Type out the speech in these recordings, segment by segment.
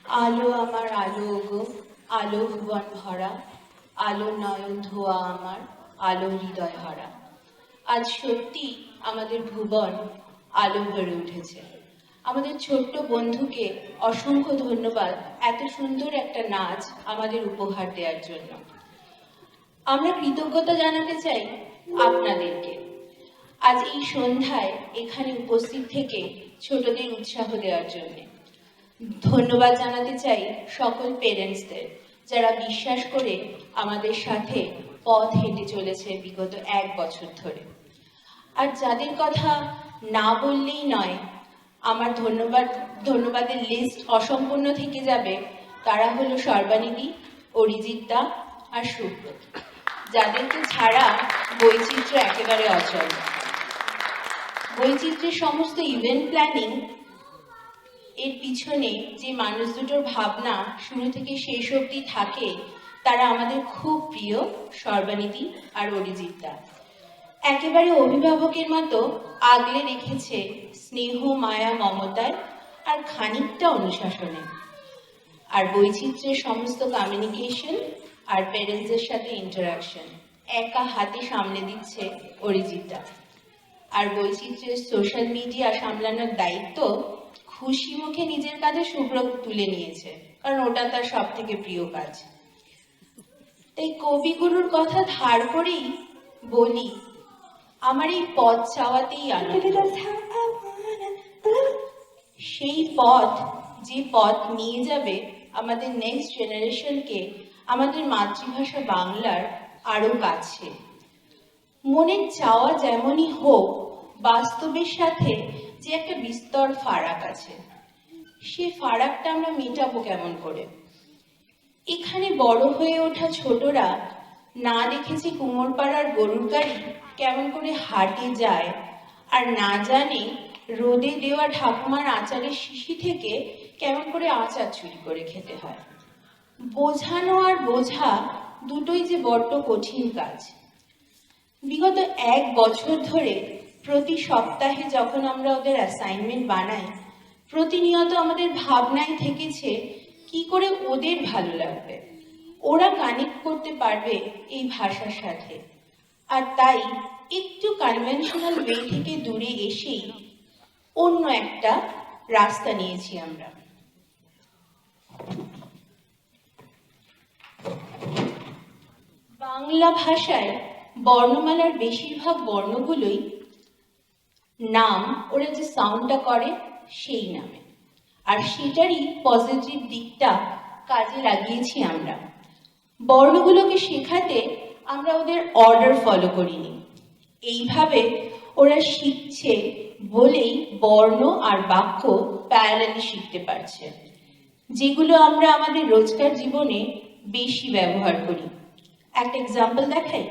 আলো আমার আলো গো, আলো ভুবন ভরা, আলো নয়ন ধোয়া আমার, আলো হৃদয় ভরা। আজ সত্যি আমাদের ভুবন আলো ভরে উঠেছে। আমাদের ছোট্ট বন্ধুকে অসংখ্য ধন্যবাদ এত সুন্দর একটা নাচ আমাদের উপহার দেওয়ার জন্য। আমরা কৃতজ্ঞতা জানাতে চাই আপনাদেরকে। আজ এই সন্ধ্যায় এখানে উপস্থিত থেকে ছোটদের উৎসাহ দেওয়ার জন্য ধন্যবাদ জানাতে চাই সকল পেরেন্টসদের, যারা বিশ্বাস করে আমাদের সাথে পথ হেঁটে চলেছে বিগত 1 বছর ধরে। আর যাদের কথা না বললেই নয়, আমার ধন্যবাদের লিস্ট অসম্পূর্ণ থেকে যাবে, তারা হলো সর্বানিধি, অরিজিৎ দা আর সুব্রত, যাদেরকে ছাড়া বৈচিত্র্য একেবারে অচল। বৈচিত্র্যের সমস্ত ইভেন্ট প্ল্যানিং এর পিছনে যে মানুষ দুটোর ভাবনা শুরু থেকে শেষ অবধি থাকে, তারা আমাদের খুব প্রিয় সর্বানিধি আর অরিজিৎ দা। একেবারে অভিভাবকের মতো আগলে রেখেছে স্নেহ, মায়া, মমতায় আর খানিকটা অনুশাসনে। আর বৈচিত্র্যের সমস্ত কমিউনিকেশন আর প্যারেন্টসদের সাথে ইন্টারাকশন একা হাতে সামলে দিচ্ছে অরিজিৎ দা। আর বৈচিত্র্যের সোশ্যাল মিডিয়া সামলানোর দায়িত্ব খুশি মুখে নিজের কাঁধে সুব্রত তুলে নিয়েছে, কারণ ওটা তার সব থেকে প্রিয় কাজ। তাই কবিগুরুর কথা ধার করেই বলি, আমার এই পথ চাওয়াতেই আনন্দ। সেই পথ, যে পথ নিয়ে যাবে আমাদের নেক্সট জেনারেশনকে আমাদের মাতৃভাষা বাংলার আরো কাছে। মনের চাওয়া যেমনই হোক, বাস্তবের সাথে যে একটা বিস্তর ফারাক আছে, সে ফারাকটা আমরা মেটাবো কেমন করে? এখানে বড় হয়ে ওঠা ছোটরা না দেখেছে কুমোরপাড়ার গরুর গাড়ি কেমন করে হাটে যায়, আর না জানে রোদে দেওয়া ঠাকুমার আচারের শিশি থেকে কেমন করে আচার চুরি করে খেতে হয়। বোঝানো আর বোঝা দুটোই যে বড্ড কঠিন কাজ। বিগত 1 বছর ধরে প্রতি সপ্তাহে যখন আমরা ওদের অ্যাসাইনমেন্ট বানাই, প্রতিনিয়ত আমাদের ভাবনায় থেকেছে কি করে ওদের ভালো লাগবে, ওরা কানেক্ট করতে পারবে এই ভাষার সাথে। আর তাই একটু কনভেনশনাল ওয়ে থেকে দূরে এসেই অন্য একটা রাস্তা নিয়েছি আমরা। বাংলা ভাষায় বর্ণমালার বেশিরভাগ বর্ণগুলোই নাম, ওরা যে সাউন্ডটা করে সেই নামে, আর সেটারই পজিটিভ দিকটা কাজে লাগিয়েছি আমরা। বর্ণগুলোকে শেখাতে আমরা ওদের অর্ডার ফলো করিনি। এইভাবে ওরা শিখছে বলেই বর্ণ আর বাক্য প্যারালালি শিখতে পারছে, যেগুলো আমরা আমাদের রোজকার জীবনে বেশি ব্যবহার করি। একটা এক্সাম্পল দেখাই।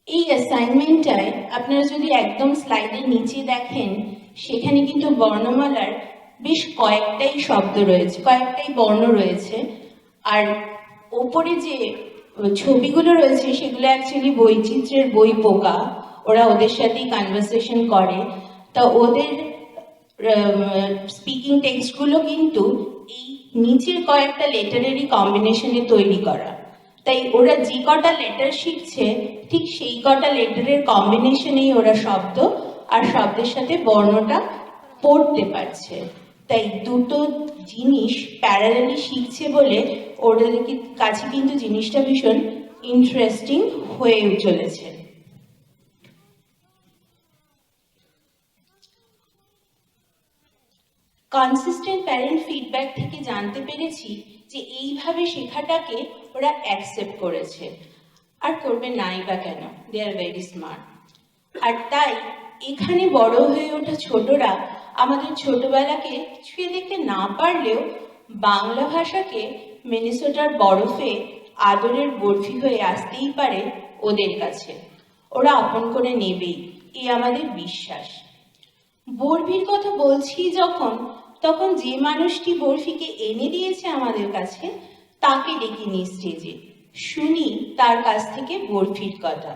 এই অ্যাসাইনমেন্টটায় আপনারা যদি একদম স্লাইডের নিচে দেখেন, সেখানে কিন্তু বর্ণমালার বেশ কয়েকটাই শব্দ রয়েছে, কয়েকটাই বর্ণ রয়েছে। আর ওপরে যে ছবিগুলো রয়েছে সেগুলো অ্যাকচুয়ালি বৈচিত্র্যের বই পোকা, ওরা ওদের সাথেই কনভারসেশন করে। তা ওদের স্পিকিং টেক্সটগুলো কিন্তু এই নিচের কয়েকটা লেটারেরই কম্বিনেশনে তৈরি করা। তাই ওরা যে কটা লেটার শিখছে, ঠিক সেই কটা লেটারের কম্বিনেশনেই ওরা শব্দ আর শব্দের সাথে বর্ণটা পড়তে পারছে। তাই দুটো জিনিস প্যারালালি শিখছে বলে ওদের কাছে কিন্তু জিনিসটা ভীষণ ইন্টারেস্টিং হয়ে চলেছে। কনসিস্টেন্ট প্যারেন্ট ফিডব্যাক থেকে জানতে পেরেছি যে এইভাবে শেখাটাকে ওরা অ্যাকসেপ্ট করেছে, আর করবে নাই বা কেন, দে আর ভেরি স্মার্ট। আর তাই এখানে বড় হয়ে ওঠা ছোটরা আমাদের ছোটবেলাকে ছুঁয়ে দেখতে না পারলেও বাংলা ভাষাকে মিনেসোটার বরফে আদরের বরফি হয়ে আসতেই পারে ওদের কাছে, ওরা আপন করে নেবেই, এই আমাদের বিশ্বাস। বরফির কথা বলছি যখন, তখন যে মানুষটি বরফিকে এনে দিয়েছে আমাদের কাছে, তাকে ডেকে নিই স্টেজে, শুনি তার কাছ থেকে বরফির কথা।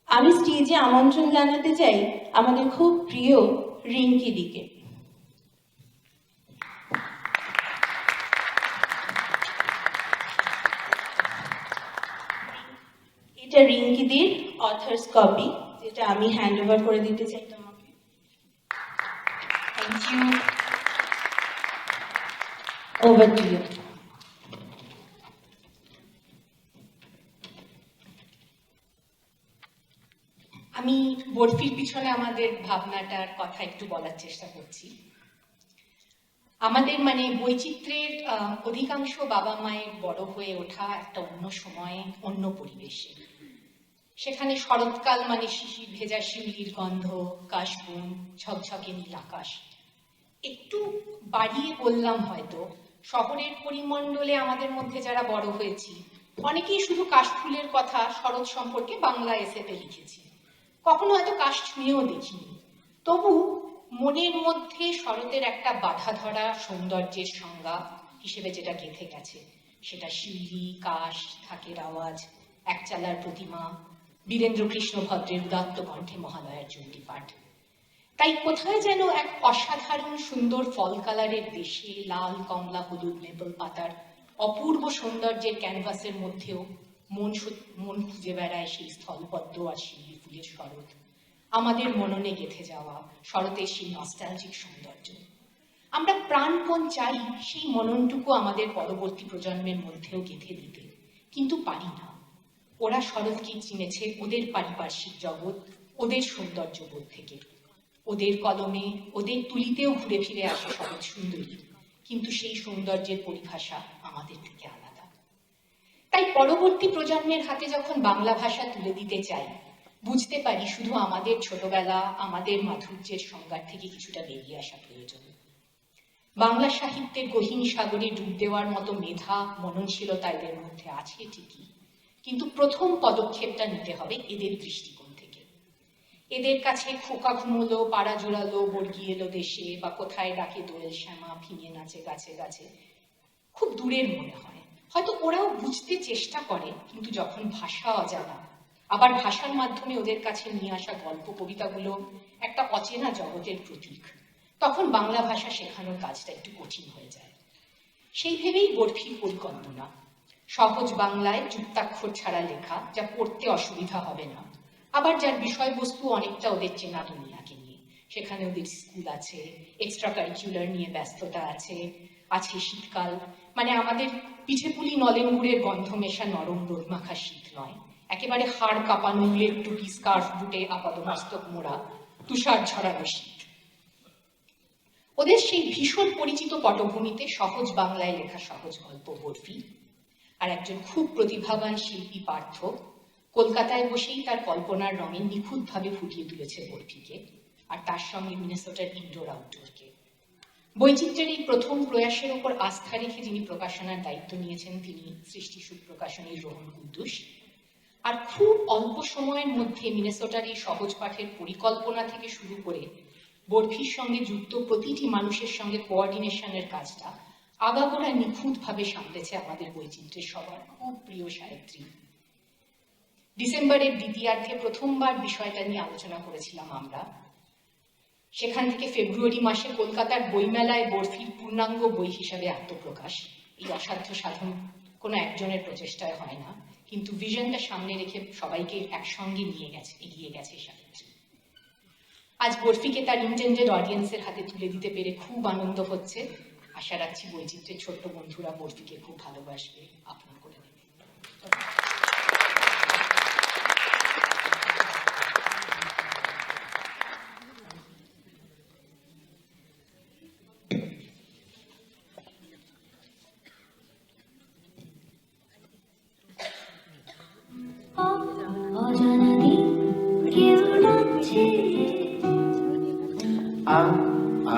আমি স্টেজে আমন্ত্রণ জানাতে চাই আমাদের খুব প্রিয় রিঙ্কি দিকে। এটা রিঙ্কিদির অথার্স কপি, যেটা আমি হ্যান্ড ওভার করে দিতে চাই তোমাকে। Thank you. Over to you. আমি বরফির পিছনে আমাদের ভাবনাটার কথা একটু বলার চেষ্টা করছি। আমাদের মানে বৈচিত্র্যের অধিকাংশ বাবা মায়ের বড় হয়ে ওঠা একটা অন্য সময়ে, অন্য পরিবেশে। সেখানে শরৎকাল মানে শিশির ভেজা শিউলির গন্ধ, কাশবন, ঝকঝকে নীল আকাশ। একটু বাড়িয়ে বললাম হয়তো, শহরের পরিমণ্ডলে আমাদের মধ্যে যারা বড় হয়েছি অনেকেই শুধু কাশফুলের কথা শরৎ সম্পর্কে বাংলা এসেতে লিখেছি, কখনো হয়তো কাশ ছুঁয়েও দেখিনি। তবু মনের মধ্যে শরতের একটা বাধা ধরা সৌন্দর্যের সংজ্ঞা হিসেবে যেটা গেঁথে গেছে, সেটা শিউলি, কাশ, ঢাকের আওয়াজ, একচালার প্রতিমা, বীরেন্দ্র কৃষ্ণ ভদ্রের উদাত্ত কণ্ঠে মহালয়ার চণ্ডীপাঠ। তাই কোথায় যেন এক অসাধারণ সুন্দর ফল কালারের দেশে লাল, কমলা, হলুদ মেপল পাতার অপূর্ব সৌন্দর্যের ক্যানভাসের মধ্যেও মন খুঁজে বেড়ায় সেই স্থলপদ্ম আর শিউলি ফুলের শরৎ, আমাদের মননে গেঁথে যাওয়া শরতের সেই নস্টালজিক সৌন্দর্য। আমরা প্রাণপণ চাই সেই মননটুকু আমাদের পরবর্তী প্রজন্মের মধ্যেও গেঁথে দিতে, কিন্তু পারি না। ওরা শরৎকে চিনেছে ওদের পারিপার্শ্বিক জগৎ, ওদের সৌন্দর্যবোধ থেকে। ওদের কলমে, ওদের তুলিতেও ঘুরে ফিরে আসে শরৎ সুন্দরী, কিন্তু সেই সৌন্দর্যের পরিভাষা আমাদের থেকে আলাদা। তাই পরবর্তী প্রজন্মের হাতে যখন বাংলা ভাষা তুলে দিতে চাই, বুঝতে পারি শুধু আমাদের ছোটবেলা, আমাদের মাধুর্যের সংজ্ঞার থেকে কিছুটা বেরিয়ে আসা প্রয়োজন। বাংলা সাহিত্যের গহীন সাগরে ডুব দেওয়ার মতো মেধা, মননশীলতা এদের মধ্যে আছে ঠিকই, কিন্তু প্রথম পদক্ষেপটা নিতে হবে এদের দৃষ্টিকোণ থেকে। এদের কাছে খোকা ঘুমোলো, পাড়া জোড়ালো, বর্গি এলো দেশে, বা কোথায় ডাকে দোয়েল শ্যামা, ফিঙে নাচে গাছে গাছে খুব দূরের মনে হয়। হয়তো ওরাও বুঝতে চেষ্টা করে, কিন্তু যখন ভাষা অজানা, আবার ভাষার মাধ্যমে ওদের কাছে নিয়ে আসা গল্প কবিতাগুলো একটা অচেনা জগতের প্রতীক, তখন বাংলা ভাষা শেখানোর কাজটা একটু কঠিন হয়ে যায়। সেই ভেবেই বরফির পরিকল্পনা, সহজ বাংলায় যুক্তাক্ষর ছাড়া লেখা, যা পড়তে অসুবিধা হবে না, আবার যার বিষয়বস্তু অনেকটা ওদের চেনা দুনিয়াকে নিয়ে। সেখানে ওদের স্কুল আছে, এক্সট্রা কারিকুলার নিয়ে ব্যস্ততা আছে, আছে শীতকাল, মানে আমাদের পিঠেপুলি নলেন গুড়ের গন্ধ মেশা নরম রোদ মাখা শীত নয়, একেবারে হাড় কাঁপানো উলের টুপি, স্কার্ফ বুটে আপাদমস্তক মোড়া তুষার ঝরানো শীত। ওদের সেই ভীষণ পরিচিত পটভূমিতে সহজ বাংলায় লেখা সহজ গল্প বরফি, আর একজন খুব প্রতিভাবান শিল্পী পার্থ কলকাতায় বসেই তার কল্পনার রঙে নিখুঁতভাবে ফুটিয়ে তুলেছে বরফিকে, আর তার সঙ্গে মিনেসোটার ইনডোর আউটডোরকে। বৈচিত্র্যের এই প্রথম প্রয়াসের ওপর আস্থা রেখে যিনি প্রকাশনার দায়িত্ব নিয়েছেন, তিনি সৃষ্টিসুখ প্রকাশনীর রোহন কুদ্দুস। আর খুব অল্প সময়ের মধ্যে মিনেসোটার এই সহজ পাঠের পরিকল্পনা থেকে শুরু করে বরফির সঙ্গে যুক্ত প্রতিটি মানুষের সঙ্গে কোঅর্ডিনেশনের কাজটা আগাগোড়া নিখুঁতভাবে সামলেছে আমাদের বৈচিত্র্যের সবার খুব প্রিয় সাহিত্যিক। ডিসেম্বরের দ্বিতীয়ার্ধে প্রথমবার বিষয়টা নিয়ে আলোচনা করেছিলাম আমরা। সেখান থেকে ফেব্রুয়ারি মাসে কলকাতার বইমেলায় বরফির পূর্ণাঙ্গ বই হিসাবে আত্মপ্রকাশ। এই অসাধ্য সাধন কোনো একজনের প্রচেষ্টায় হয় না, কিন্তু ভিশনটা সামনে রেখে সবাইকে একসঙ্গে নিয়ে গেছে, এগিয়ে গেছে সাহিত্য। আজ বরফিকে তার ইন্টেন্ডেড অডিয়েন্সের হাতে তুলে দিতে পেরে খুব আনন্দ হচ্ছে। আশা রাখছি বৈচিত্র্যের ছোট্ট বন্ধুরা বরফিকে খুব ভালোবাসবে, আপন করে নেবে।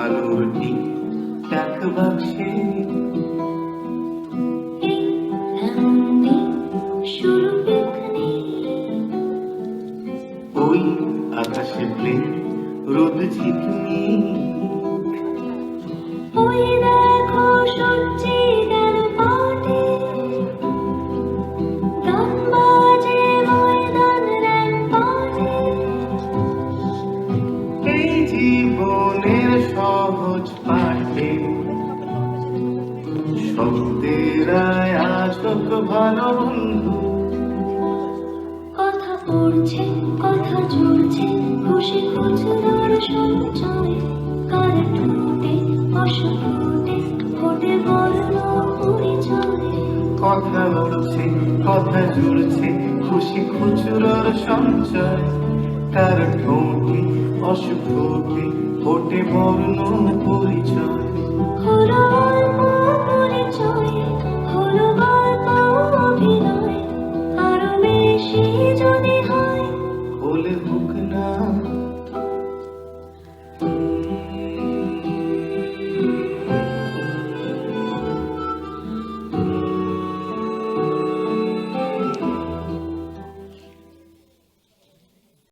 আলোর ঠিক ডাক বাক্সে ওই আকাশে প্লেন রোদ ঝিকমি, ওই দেখো সূর্যি গেল পাটে, গান বাজে ময়দান র্যাম্পাটে। এই জীবনের সহজ পাঠে শব্দের আসক ভালো বন্ধু, পড়ছে কথা চলছে খুশি খুচরোর সঞ্চয় কার ঠোঁটে অস্ফুটে ফোটে বর্ণ পরিচয় কথা উঠছে কথা জুড়ছে খুশি খুচরোর সঞ্চয় তার ঠোঁটে অস্ফুটে ফোটে বর্ণ পরিচয় হলো গল্প পরিচয় হলো গল্প অভিনয় আরো বেশি যদি হয় হলে হোক